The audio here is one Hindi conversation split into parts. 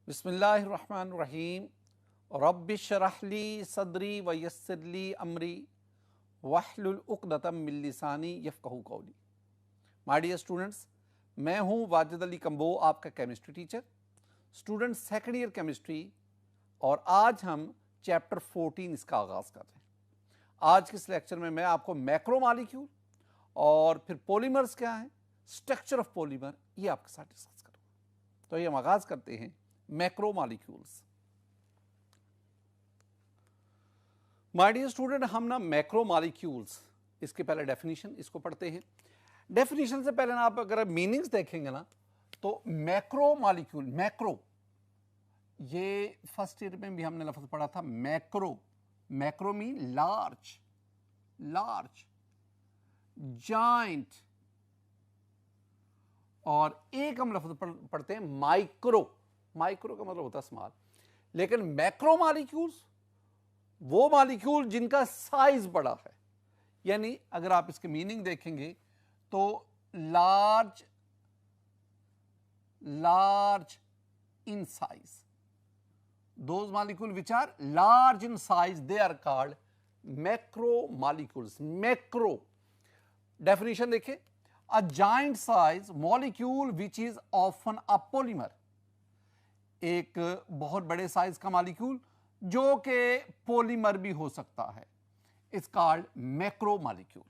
बिस्मिल्लाहिर्रहमानिर्रहीम रब्बिश्रहली सदरी व यस्सिरली अमरी वहलुल उक़दतम मिन लिसानी यफ़क़हू क़ौली। माय डियर स्टूडेंट्स, मैं हूं वाजिद अली कंबो, आपका chemistry teacher, student second year chemistry. और आज हम चैप्टर 14 इसका आगाज़ कर रहे हैं। आज के इस लेक्चर में मैं आपको मैक्रोमॉलिक्यूल और फिर पॉलीमर्स क्या हैं, स्ट्रक्चर ऑफ पॉलीमर, ये आपके साथ डिस्कस करूँगा। तो ये हम आगाज़ करते हैं मैक्रोमॉलिक्यूल्स। माय डियर स्टूडेंट, हम ना मैक्रोमॉलिक्यूल्स, इसके पहले डेफिनेशन इसको पढ़ते हैं। डेफिनेशन से पहले ना आप अगर मीनिंग्स देखेंगे ना तो मैक्रोमॉलिक्यूल, मैक्रो, ये फर्स्ट ईयर में भी हमने लफ्ज़ पढ़ा था macro. Macro mean large, large, giant. और एक हम लफ्ज़ पढ़ते हैं माइक्रो। माइक्रो का मतलब होता है स्मॉल। लेकिन मैक्रो मॉलिक्यूल्स वो मॉलिक्यूल जिनका साइज बड़ा है, यानी अगर आप इसके मीनिंग देखेंगे तो large, large in size. Those molecule which are large in size, they are called macro molecules. Macro definition देखिए, a giant size molecule which is often a polymer. एक बहुत बड़े साइज का मॉलिक्यूल जो कि पॉलीमर भी हो सकता है, it's called macro molecule.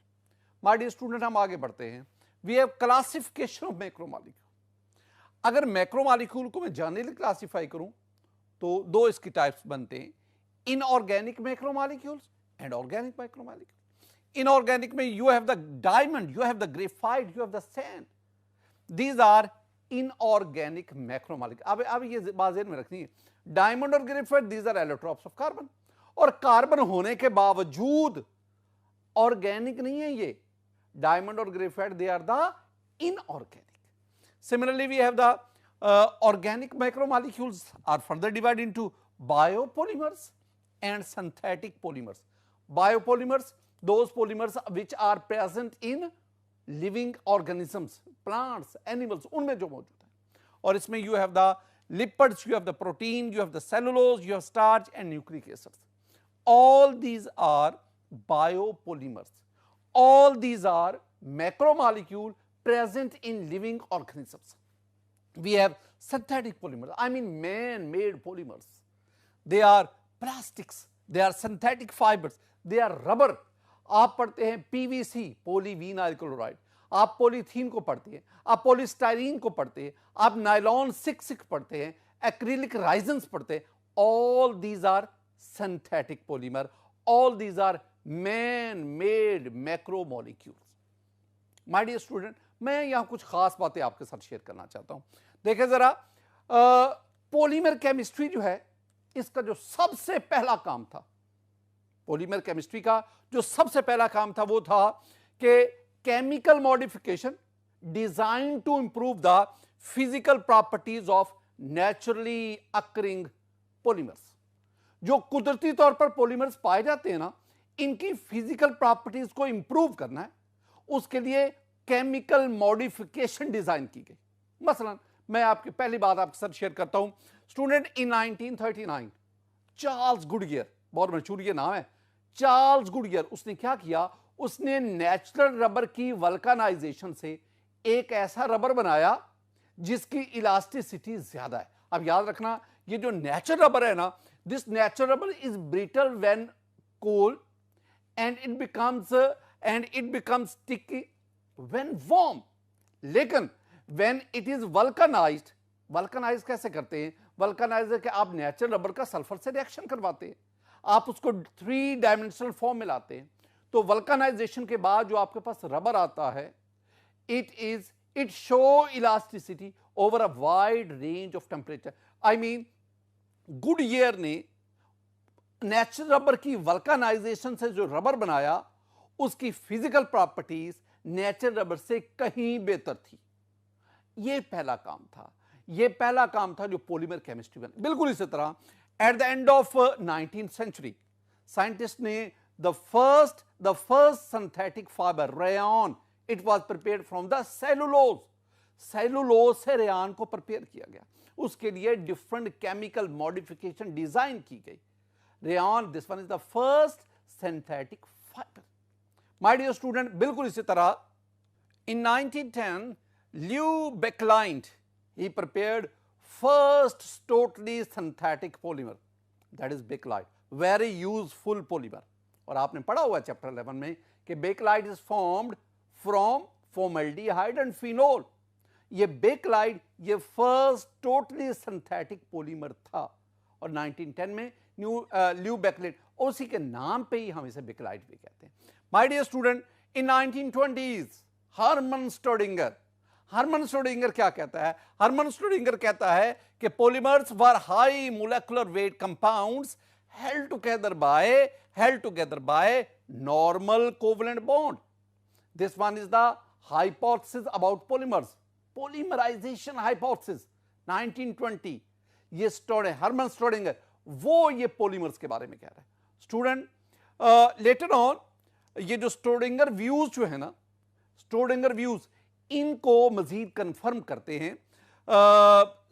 My dear student, हम आगे बढ़ते हैं। We have classification of macro molecule. अगर मैक्रो मॉलिक्यूल को मैं जनरली क्लासिफाई करूं तो दो इसकी टाइप्स बनते हैं, inorganic macro molecules and organic macro molecule. Inorganic में you have the diamond, you have the graphite, you have the sand, these are inorganic macromolecule. अब ये बात ज़हन में रखनी है, डायमंड और graphite these are allotropes of carbon, और कार्बन होने के बावजूद ऑर्गेनिक नहीं है ये। डायमंड और graphite they are the inorganic. Similarly we have the organic macromolecules are further divided into biopolymers and synthetic polymers. Biopolymers, those polymers which are present in living organisms, plants, animals, उनमें जो मौजूद है। और इसमें you have the lipids, you have the protein, you have the cellulose, you have starch and nucleic acids. All these are biopolymers. All these are macromolecules present in living organisms. We have synthetic polymers, I mean man-made polymers. They are plastics, they are synthetic fibers, they are rubber. आप पढ़ते हैं PVC, पोलीविनाइल क्लोराइड, आप पॉलीथीन को पढ़ते हैं, आप पॉलीस्टाइरीन को पढ़ते हैं, आप नायलॉन 6 पढ़ते हैं, एक्रिलिक राइजन्स पढ़ते हैं। All these are synthetic polymer, all these are man-made macromolecules. My dear student, मैं यहां कुछ खास बातें आपके साथ शेयर करना चाहता हूं। देखिए जरा, पॉलीमर केमिस्ट्री जो है, इसका जो सबसे पहला काम था, पॉलीमर केमिस्ट्री का जो सबसे पहला काम था वो था कि chemical modification design to improve the physical properties of naturally occurring polymers. जो कुदरती तौर पर पॉलीमर्स पाए जाते हैं ना, इनकी फिजिकल प्रॉपर्टीज को इंप्रूव करना है, उसके लिए केमिकल मॉडिफिकेशन डिजाइन की गई। मसलन मैं आपकी पहली बात आपके साथ शेयर करता हूं स्टूडेंट। इन 1939 चार्ल्स गुडगियर, बहुत मशहूर ये नाम है, चार्ल्स गुडगियर, उसने क्या किया, उसने नेचुरल रबर की वल्कनाइजेशन से एक ऐसा रबर बनाया जिसकी इलास्टिसिटी ज्यादा है। अब याद रखना, ये जो नेचुरल रबर है ना, this natural rubber is brittle when cold and it becomes sticky when warm, लेकिन when it is vulcanized, vulcanise कैसे करते हैं, वल्कनाइजर के आप नेचुरल रबर का सल्फर से रिएक्शन करवाते हैं, आप उसको 3 डायमेंशनल फॉर्म में लाते हैं, तो वल्कनाइजेशन के बाद जो आपके पास रबर आता है, it show elasticity over a wide range of temperature. I mean Goodyear ने नेचुरल रबर की वल्कनाइजेशन से जो रबर बनाया, उसकी फिजिकल प्रॉपर्टीज नेचुरल रबर से कहीं बेहतर थी। यह पहला काम था, यह पहला काम था जो पॉलीमर केमिस्ट्री बनी। बिल्कुल इसी तरह at the end of 19th century scientist ने the first synthetic fibre rayon, it was prepared from the cellulose. Cellulose से रेयान को प्रिपेयर किया गया, उसके लिए डिफरेंट केमिकल मॉडिफिकेशन डिजाइन की गई। Rayon, this one is the first synthetic fibre. My dear student, बिल्कुल इसी तरह in 1910 Lew Baekeland he prepared first totally synthetic polymer, that is Bakelite, very useful polymer। और आपने पढ़ा हुआ चैप्टर 11 में कि Bakelite is formed from formaldehyde and phenol। ये Bakelite ये फर्स्ट टोटली सिंथेटिक पॉलीमर था और 1910 में ल्यू बेकलेट, उसी के नाम पे ही हम इसे Bakelite भी कहते हैं। My dear student, in 1920s Hermann Staudinger क्या कहता है? हर्मन स्टोडिंगर कहता है कि polymers were high molecular weight compounds held together by normal covalent bond। This one is the hypothesis about polymers, polymerization hypothesis 1920। ये हर्मन स्टोडिंगर वो ये पॉलीमर्स के बारे में कह रहा है। स्टूडेंट लेटर ऑन ये जो स्टोडिंगर व्यूज जो है ना, स्टोडिंगर व्यूज इनको मजीद कंफर्म करते हैं।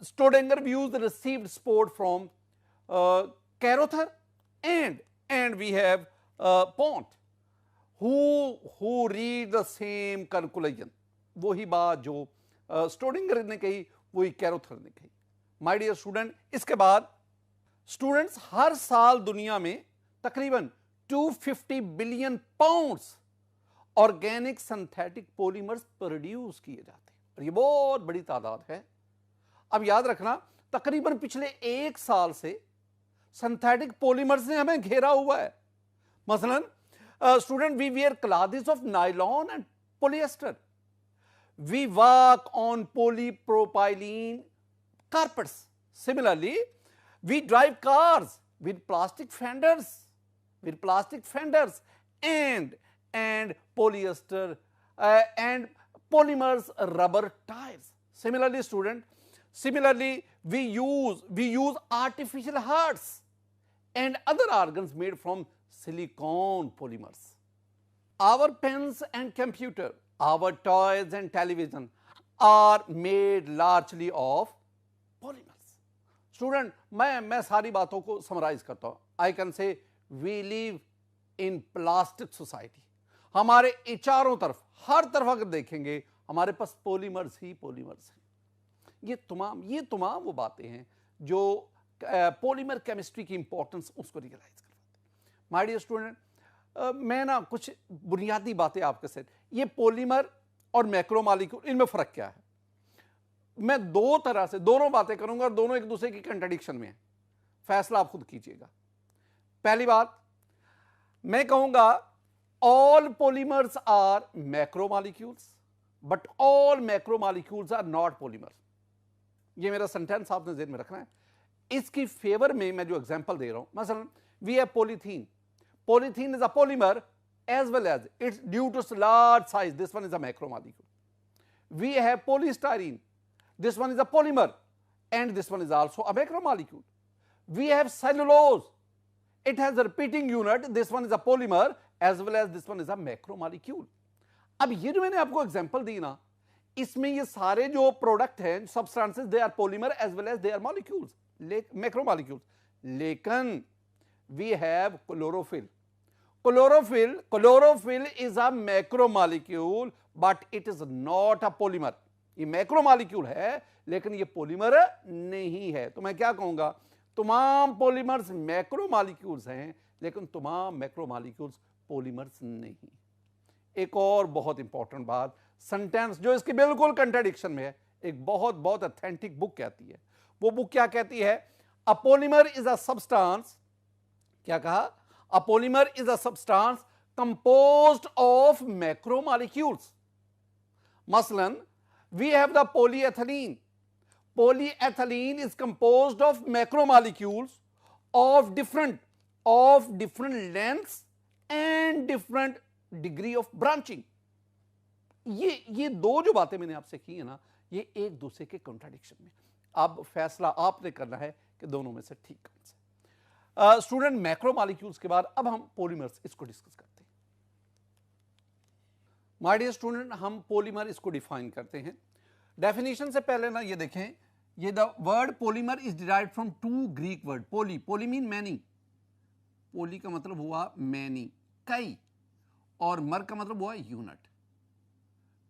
Staudinger views received support from Carothers and we have Pont who read the same conclusion। वही बात जो स्टोडिंगर ने कही वही कैरोथर ने कही। माय डियर स्टूडेंट, इसके बाद स्टूडेंट्स हर साल दुनिया में तकरीबन 250 billion pounds organic synthetic polymers produce किए जाते हैं और ये बहुत बड़ी तादाद है। अब याद रखना, तकरीबन पिछले एक साल से सिंथेटिक पॉलीमर्स ने हमें घेरा हुआ है। मसलन student, we wear clothes of nylon and polyester, we work on polypropylene carpets। Similarly, we drive cars with plastic fenders and polyester and polymers rubber tires। Similarly, student, we use artificial hearts and other organs made from silicone polymers। Our pens and computer, our toys and television are made largely of polymers। Student, मैं सारी बातों को समराइज करता हूं। I can say we live in plastic society. हमारे चारों तरफ, हर तरफ अगर देखेंगे हमारे पास पॉलीमर्स ही पॉलीमर्स हैं। ये तमाम वो बातें हैं जो पॉलीमर केमिस्ट्री की इंपॉर्टेंस उसको रियलाइज करवाते हैं। माय डियर स्टूडेंट, मैं ना कुछ बुनियादी बातें आपके साथ, ये पॉलीमर और मैक्रोमॉलिक्यूल इनमें फर्क क्या है, मैं दो तरह से दोनों बातें करूंगा और दोनों एक दूसरे की कंट्राडिक्शन में है। फैसला आप खुद कीजिएगा। पहली बात, मैं कहूंगा all polymers are macromolecules but all macromolecules are not polymer. ये मेरा सेंटेंस आपने ज़हन में रखना है। इसकी फेवर में मैं जो एग्जांपल दे रहा हूं, मसलन we have polythene. Polythene is a polymer as well as it's due to large size, this one is a macromolecule। we have polystyrene, this one is a polymer and this one is also a macromolecule। we have cellulose, it has a repeating unit, this one is a polymer as well as this one is a macromolecule। अब ये जो मैंने आपको एग्जांपल दी ना, इसमें ये सारे जो प्रोडक्ट हैं, substances, they are polymer as well as they are molecules, macromolecules. लेकिन we have chlorophyll. Chlorophyll is a macromolecule but it is not a polymer। ये मैक्रोमॉलिक्यूल है लेकिन ये पॉलीमर नहीं है। तो मैं क्या कहूंगा, तमाम पॉलीमर्स मैक्रोमॉलिक्यूल्स हैं लेकिन तमाम मैक्रोमॉलिक्यूल्स पॉलीमर्स नहीं। एक और बहुत इंपॉर्टेंट बात, सेंटेंस जो इसके बिल्कुल कंट्राडिक्शन में है, एक बहुत ऑथेंटिक बुक कहती है। वो बुक क्या कहती है? A polymer is a substance, क्या कहा? A polymer is a substance composed of macromolecules। मसलन we have the polyethylene। polyethylene is composed of macromolecules of different lengths and different degree of branching। ये दो जो बातें मैंने आपसे की है ना, ये एक दूसरे के कॉन्ट्राडिक्शन में। अब फैसला आपने करना है कि दोनों में से ठीक कौन सा। स्टूडेंट, मैक्रोमॉलिक्यूल्स के बाद अब हम पॉलीमर्स इसको डिस्कस करते हैं। माय डियर स्टूडेंट, हम पॉलीमर इसको डिफाइन करते हैं। डेफिनेशन से पहले ना ये देखें, ये the word polymer is derived from two Greek word, poly, poly mean many, poly का मतलब हुआ मैनी, कई, और मर का मतलब हुआ यूनिट,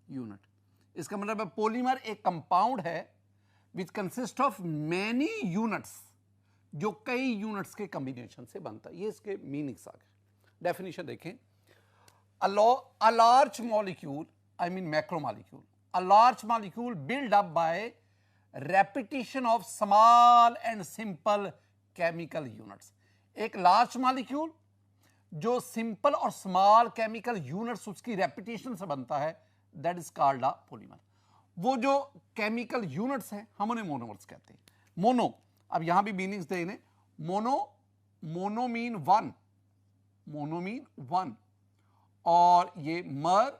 यूनिट। इसका मतलब है पॉलीमर एक कंपाउंड है which consist of many units, जो कई यूनिट्स के कॉम्बिनेशन से बनता है। ये इसके मीनिंग्स आ गए। डेफिनेशन देखें, a large molecule, I mean macromolecule, a large molecule built up by repetition of small and simple chemical units। एक लार्ज मॉलिक्यूल जो सिंपल और स्मॉल केमिकल यूनिट्स उसकी रेपिटेशन से बनता है, that is called a polymer. वो जो केमिकल यूनिट्स हैं हम उन्हें मोनोमर्स कहते हैं। मोनो, अब यहां भी मीनिंग्स दे इन्हें, mono, mono mean one, mono mean one, और ये मर,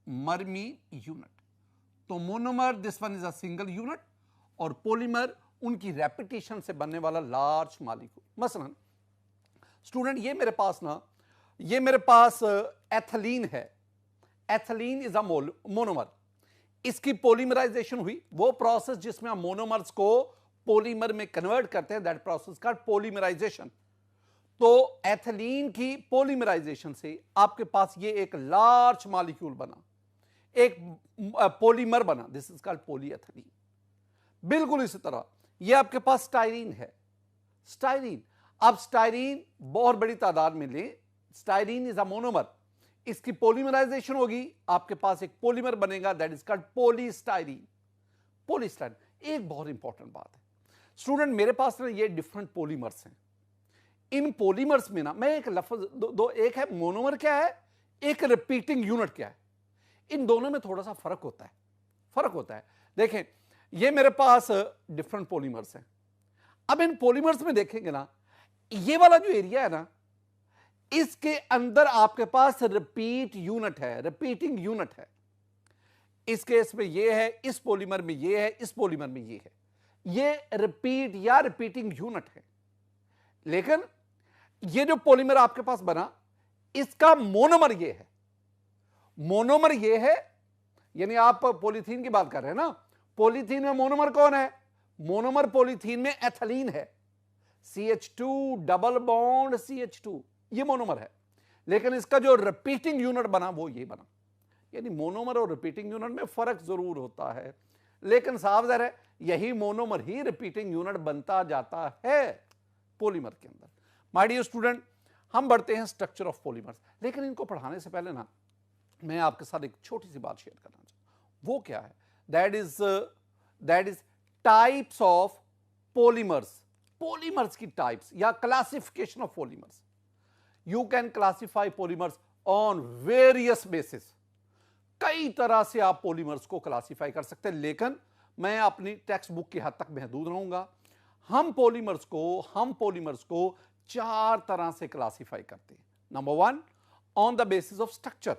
मर मीन यूनिट। तो monomer this one is a single unit, और पॉलीमर उनकी रेपिटेशन से बनने वाला लार्ज मॉलिक्यूल। मसलन स्टूडेंट ये मेरे पास ना, ये मेरे पास एथिलीन है, एथिलीन इज अ मोनोमर, इसकी पॉलीमराइजेशन हुई, वो प्रोसेस जिसमें हम मोनोमर्स को पॉलीमर में कन्वर्ट करते हैं, दैट प्रोसेस का पॉलीमराइजेशन। तो एथिलीन की पॉलीमराइजेशन से आपके पास ये एक लार्ज मॉलिक्यूल बना, एक पॉलीमर बना, दिस इज कॉल्ड पॉलीएथिलीन। बिल्कुल इसी तरह ये आपके पास स्टाइरीन है, स्टाइरीन। अब स्टाइरीन बहुत बड़ी तादाद में ले, स्टाइरीन इज अ मोनोमर, इसकी पॉलीमराइजेशन होगी, आपके पास एक पॉलीमर बनेगा, that is called polystyrene. Polystyrene एक बहुत इंपॉर्टेंट बात है स्टूडेंट, मेरे पास ना ये डिफरेंट पॉलीमर्स हैं। इन पॉलीमर्स में ना मैं एक लफ्ज दो, एक है मोनोमर क्या है, एक रिपीटिंग यूनिट क्या है, इन दोनों में थोड़ा सा फर्क होता है, फर्क होता है। देखें ये मेरे पास डिफरेंट पॉलीमर्स हैं। अब इन पॉलीमर्स में देखेंगे ना, ये वाला जो एरिया है ना, इसके अंदर आपके पास रिपीट यूनिट है, रिपीटिंग यूनिट है। इस केस में ये है, इस पॉलीमर में ये है, इस पॉलीमर में ये है, ये रिपीट या रिपीटिंग यूनिट है। लेकिन ये जो पॉलीमर आपके पास बना, इसका मोनोमर ये है, मोनोमर ये है, यानी आप पॉलीथीन की बात कर रहे हैं ना, पॉलीथीन में मोनोमर कौन है, मोनोमर पॉलीथीन में एथिलीन है, CH2 डबल बॉन्ड CH2, ये मोनोमर है। लेकिन इसका जो रिपीटिंग यूनिट बना वो ये बना, यानी मोनोमर और रिपीटिंग यूनिट में फर्क जरूर होता है, लेकिन साफ ज़ाहिर है यही मोनोमर ही रिपीटिंग यूनिट बनता जाता है पॉलीमर के अंदर। माय डियर स्टूडेंट, हम बढ़ते हैं स्ट्रक्चर ऑफ पॉलीमर्स, लेकिन इनको पढ़ाने से पहले ना मैं आपके साथ एक छोटी सी बात शेयर करना चाहता हूं। वो क्या है, that is types of polymers, polymers की टाइप्स या classification of polymers. You can classify polymers on various basis, कई तरह से आप पॉलीमर्स को क्लासिफाई कर सकते हैं, लेकिन मैं अपनी टेक्स्ट बुक की हद तक महदूद रहूंगा। हम पॉलीमर्स को चार तरह से क्लासिफाई करते हैं। Number one, on the basis of structure,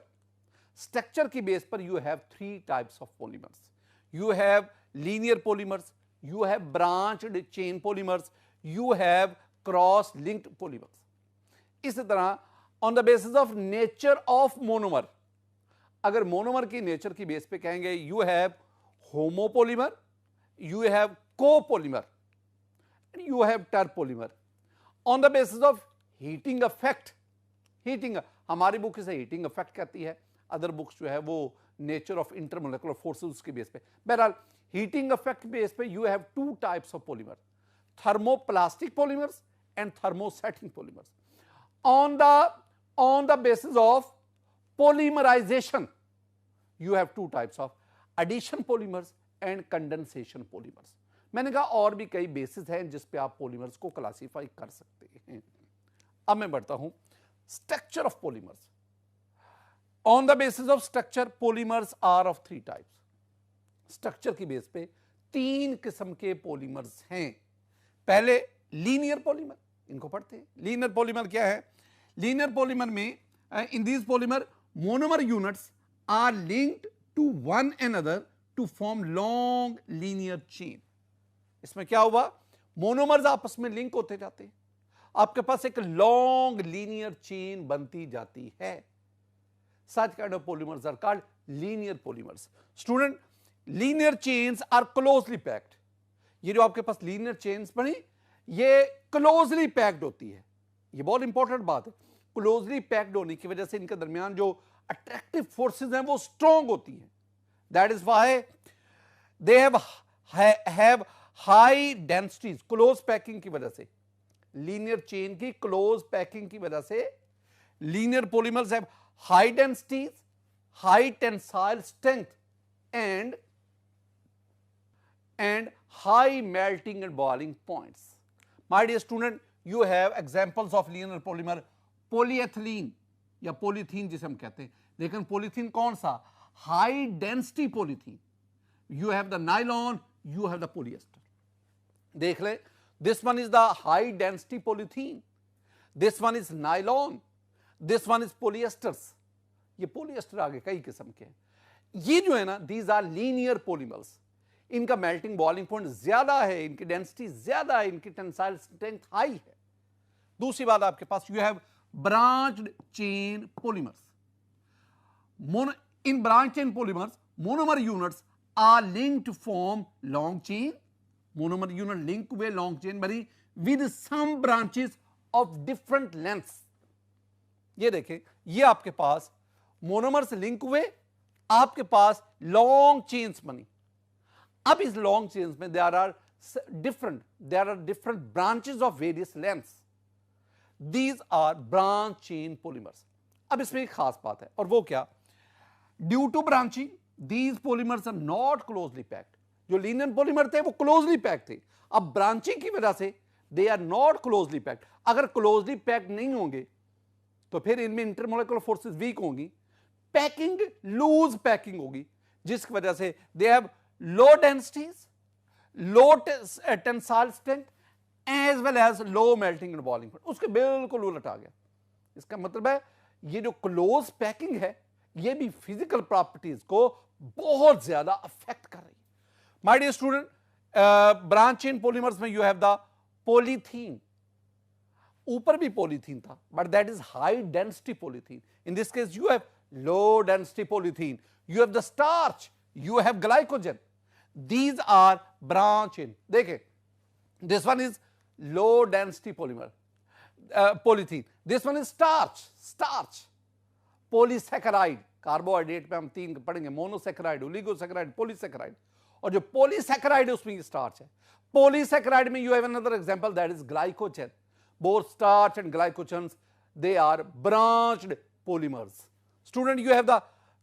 structure की बेस पर you have three types of polymers. You have linear polymers, you have branched chain polymers, you have cross linked polymers. इसी तरह on the basis of nature of monomer, अगर मोनोमर की नेचर की बेस पे कहेंगे, you have homopolymer, you have copolymer, you have terpolymer. On the basis of heating effect, heating, हमारी बुक इसे हीटिंग इफेक्ट कहती है, अदर बुक्स जो है वो नेचर ऑफ इंटरमोलिकुलर फोर्सेस के बेस पे। बहरहाल हीटिंग इफेक्ट बेस पे you have two types of polymer, thermoplastic polymers and thermosetting polymers. on the basis of polymerization you have two types of addition polymers and condensation polymers। मैंने कहा और भी कई बेसिस हैं जिस पे आप पॉलीमर्स को क्लासिफाई कर सकते हैं। अब मैं बढ़ता हूं structure of polymers. On the basis of structure polymers are of three types. Structure की बेस पे तीन किस्म के पॉलीमर्स हैं। पहले लीनियर पॉलीमर, इनको पढ़ते हैं। लीनियर पॉलीमर क्या है, लीनियर पॉलीमर में in these polymer monomer units are linked to one another to form long linear chain. इसमें क्या हुआ, मोनोमर्स आपस में लिंक होते जाते हैं, आपके पास एक लॉन्ग लीनियर चेन बनती जाती है। Such kind of polymers are called linear polymers। Student linear chains are closely packed. ये जो आपके पास लीनियर चेन्स बनी, ये क्लोजली पैक्ड होती है। ये बहुत इंपॉर्टेंट बात है। क्लोजली पैक्ड होने की वजह से इनके दरमियान जो अट्रैक्टिव फोर्सेस हैं वो स्ट्रॉन्ग होती हैं। That is why they have high densities. Close packing की वजह से, लीनियर चेन की क्लोज पैकिंग की वजह से linear polymers have high densities, high tensile strength and high melting and boiling points. My dear student, you have examples of linear polymer, polyethylene या polythene जिसे हम कहते हैं। लेकिन polythene कौन सा? High density polythene. You have the nylon, you have the polyester. देख ले, this one is the high density polythene, this one is nylon, this one is polyesters. ये polyester आगे कई किस्म के हैं। ये जो है ना, these are linear polymers. इनका मेल्टिंग बॉइलिंग पॉइंट ज्यादा है, इनकी डेंसिटी ज्यादा है, इनकी टेंसाइल स्ट्रेंथ हाई है। दूसरी बात, आपके पास you have branched chain polymers. In branch chain polymers, monomer units are linked to form long chain. Monomer unit link हुए लॉन्ग चेन बनी with some branches of different lengths. ये देखें, ये आपके पास मोनोमर से लिंक हुए, आपके पास लॉन्ग चेन्स बनी। अब इस लॉन्ग चेन्स में there are different branches of various lengths. These are branch chain polymers. अब इसमें एक खास बात है, और वो क्या? Due to branching these polymers are not closely packed. जो लीनियर पॉलीमर थे वो क्लोजली पैक्ड थे, अब ब्रांचिंग की वजह से they are not closely packed. अगर क्लोजली पैक्ड नहीं होंगे तो फिर इनमें इंटरमोलिकुलर फोर्सेस वीक होंगी, पैकिंग लूज पैकिंग होगी, जिसकी वजह से they have low densities, low tensile strength as well as low melting and boiling point। उसके बिल्कुल उलट आ गया। इसका मतलब है ये जो क्लोज पैकिंग है ये भी फिजिकल प्रॉपर्टीज को बहुत ज्यादा अफेक्ट कर रही है। My dear student, branch chain polymers में यू हैव द पॉलीथीन। ऊपर भी पॉलीथीन था, but that is high density polythene. In this case you have low density polythene, you have the starch, you have glycogen. These are branch chain. देखें, this one is low density polymer, polythene. This one is starch, polysaccharide. Carbohydrate में हम तीन पढ़ेंगे, मोनोसैकेराइड, ओलिगोसैकेराइड, पॉलीसैकेराइड। और जो पॉलीसैकेराइड है उसमें स्टार्च है। पॉलीसैकेराइड में you have another example, that is glycogen. Both starch and glycogens, they are branched polymers. Student, you have the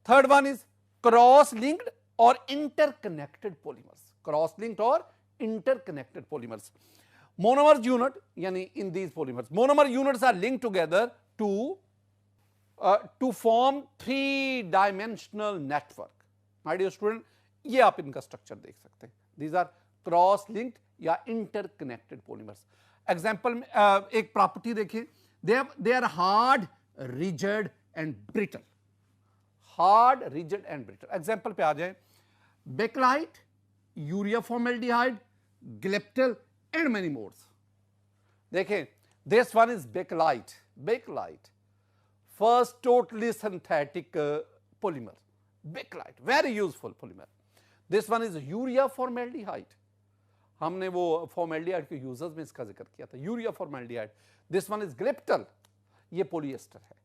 third one is cross-linked or interconnected polymers. Cross-linked or interconnected polymers. Monomer unit, yani in these polymers, monomer units are linked together to form three-dimensional network. My dear student, ये आप इनका स्ट्रक्चर देख सकते हैं। These are cross-linked या interconnected polymers. Example में एक प्रॉपर्टी देखें, they are hard, rigid and brittle. Hard, rigid and brittle. Example पे आ जाए, bakelite, urea formaldehyde, glyptal and many more. देखें, this one is bakelite. Bakelite, first totally synthetic polymer. Bakelite, very useful polymer. This one is urea formaldehyde. हमने वो formaldehyde के users में इसका जिक्र किया था, urea formaldehyde. This one is glyptal, ये polyester है।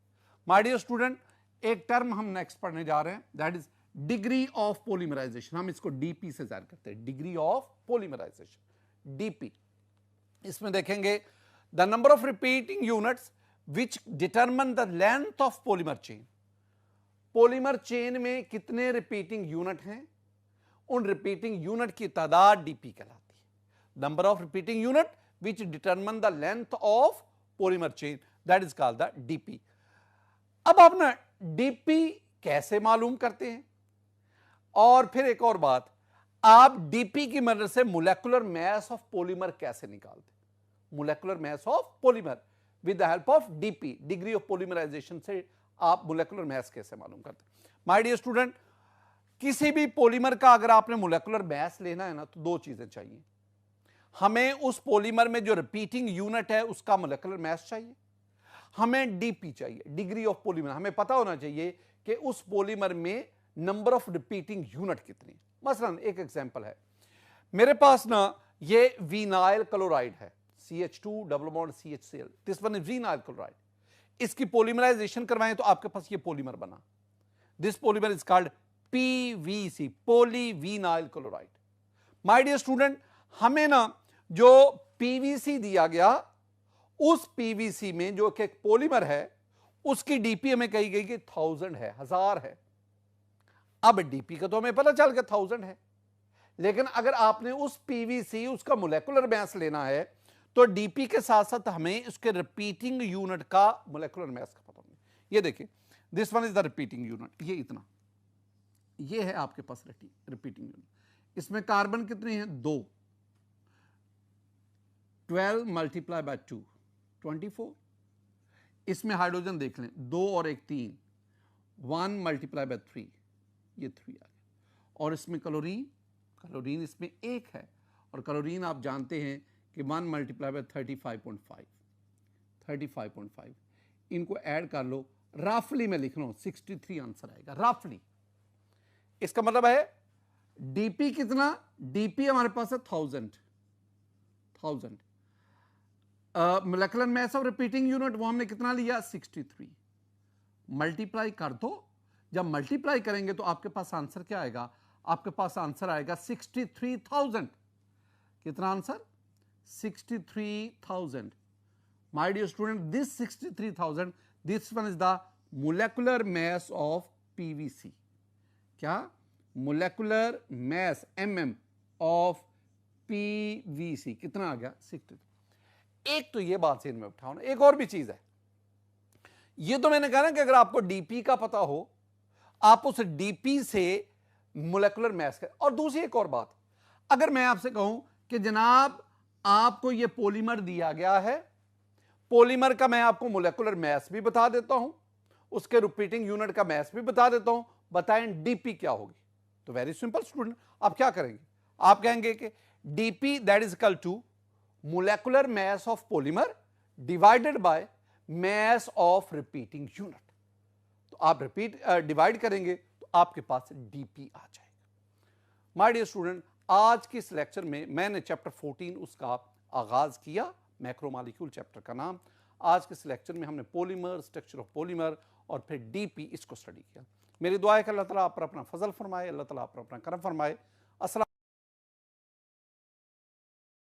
My dear student, एक टर्म हम नेक्स्ट पढ़ने जा रहे हैं, that is degree of polymerization. हम इसको डीपी से जाहिर करते हैं, डिग्री ऑफ पॉलीमराइजेशन, डीपी। इसमें देखेंगे the number of repeating units which determine the length of polymer chain. Polymer chain में कितने रिपीटिंग यूनिट हैं, उन रिपीटिंग यूनिट की तादाद डीपी कहलाती है। Number of repeating unit which determine the length of polymer chain, that is called the DP. अब आप ना डीपी कैसे मालूम करते हैं, और फिर एक और बात, आप डीपी की मदद से मोलेकुलर मास ऑफ पॉलीमर कैसे निकालते हैं। Molecular mass of polymer with the help of DP, degree of polymerization से आप मोलेकुलर मास कैसे मालूम करते हैं। माय डियर स्टूडेंट, किसी भी पॉलीमर का अगर आपने मोलेकुलर मास लेना है ना, तो दो चीजें चाहिए। हमें उस पॉलीमर में जो रिपीटिंग यूनिट है उसका मोलेकुलर मास चाहिए, हमें डीपी चाहिए, डिग्री ऑफ पॉलीमर। हमें पता होना चाहिए कि उस पॉलीमर में नंबर ऑफ रिपीटिंग यूनिट कितनी। मसलन एक एग्जांपल है, मेरे पास ना ये विनाइल क्लोराइड है, CH2 double bond CHCl, this one is vinyl chloride. इसकी पॉलीमराइजेशन करवाएं तो आपके पास ये पॉलीमर बना, this polymer is called PVC, polyvinyl chloride. My dear student, हमें ना जो PVC दिया गया, उस PVC में जो एक पॉलीमर है उसकी डीपी हमें कही गई कि 1000 है, 1000 है। अब डीपी का तो हमें पता चल गया 1000 है, लेकिन अगर आपने उस PVC उसका मोलेकुलर मास लेना है तो डीपी के साथ साथ हमें उसके रिपीटिंग यूनिट का मोलेकुलर मास का पता नहीं। ये देखिए, this one is the repeating unit, ये इतना, ये है आपके पास रिपीटिंग यूनिट। इसमें कार्बन कितने हैं? 2, 12 मल्टीप्लाई बाय 2 24। इसमें हाइड्रोजन देख लें, 2 और 1 3, 1 मल्टीप्लाई बाय 3, ये 3 आ गया। और इसमें क्लोरीन इसमें 1 है, और क्लोरीन आप जानते हैं कि 1 मल्टीप्लाई बाय 35.5, इनको ऐड कर लो, रफली मैं लिख रहा हूं 63 आंसर आएगा, रफली। इसका मतलब है डीपी कितना? डीपी हमारे पास है 1000। Molecular mass of repeating unit वो हमने कितना लिया? 63। मल्टीप्लाई कर दो, जब मल्टीप्लाई करेंगे तो आपके पास आंसर क्या आएगा? आपके पास आंसर आएगा 63,000। कितना answer? 63,000। My dear student, this 63,000, this one is the molecular mass of PVC। क्या? Molecular mass mm of PVC कितना आ गया? 63। एक तो ये बात से इनमें उठाओ ना, एक और भी चीज है। ये तो मैंने कहा ना कि अगर आपको डीपी का पता हो, आप उस डीपी से मोलेकुलर मास कर। और दूसरी एक और बात, अगर मैं आपसे कहूं कि जनाब आपको ये पॉलीमर दिया गया है, पॉलीमर का मैं आपको मोलेकुलर मास भी बता देता हूं, उसके रिपीटिंग यूनिट का मास भी बता देता हूं, बताएं डीपी क्या होगी? तो वेरी सिंपल स्टूडेंट, आप क्या करेंगे? आप कहेंगे कि DP that is equal to molecular mass of polymer divided by mass of repeating unit. तो आप डिवाइड करेंगे तो आपके पास डीपी आ जाएगा। माय डियर स्टूडेंट, आज के इस लेक्चर में मैंने चैप्टर 14 उसका आगाज किया, मैक्रोमॉलिक्यूल चैप्टर का नाम। आज के इस लेक्चर में हमने पॉलीमर, स्ट्रक्चर ऑफ पॉलीमर और फिर डीपी, इसको स्टडी किया। मेरी दुआ है कि अल्लाह ताला आप पर अपना फजल फरमाए, अल्लाह ताला आप पर अपना करम फरमाए। अस्सलाम।